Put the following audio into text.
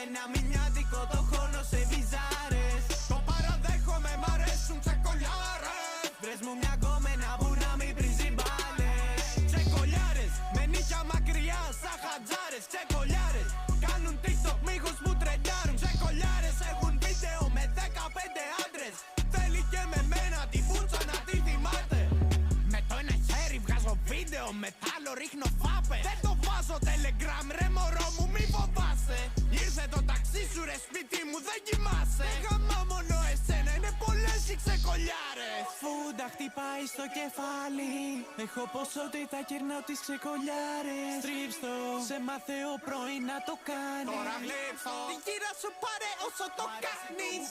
Ένα μηνιάτικο το χώνω σε βυζάρες. Το παραδέχομαι, μ' αρέσουν τσεκολιάρες. Βρες μου μια γκόμενα που να μην πρίζει μπάλες. Τσεκολιάρες, με νύχια μακριά σαν χατζάρες. Τσεκολιάρες, κάνουν TikTok μήχους που τρεντάρουν. Τσεκολιάρες, έχουν βίντεο με 15 άντρες. Θέλει και με μένα τη βούτσα να τη θυμάται. Με το ένα χέρι βγάζω βίντεο, με τ' άλλο ρίχνω φάπες. Δεν το βάζω Telegram, ρε μωρό μου μη φοβάσαι. Ήρθε το ταξί σου ρε σπίτι μου, δεν κοιμάσαι. Δεν γαμά μόνο εσένα, είναι πολλές οι ξεκολιάρες. Φούντα χτυπάει στο κεφάλι. Έχω ποσότητα, κερνάω τις ξεκολιάρες. Στρίψτο, σε μαθαίο πρωί να το κάνεις. Τώρα γλύψω, την κύρα σου πάρε όσο το κάνεις.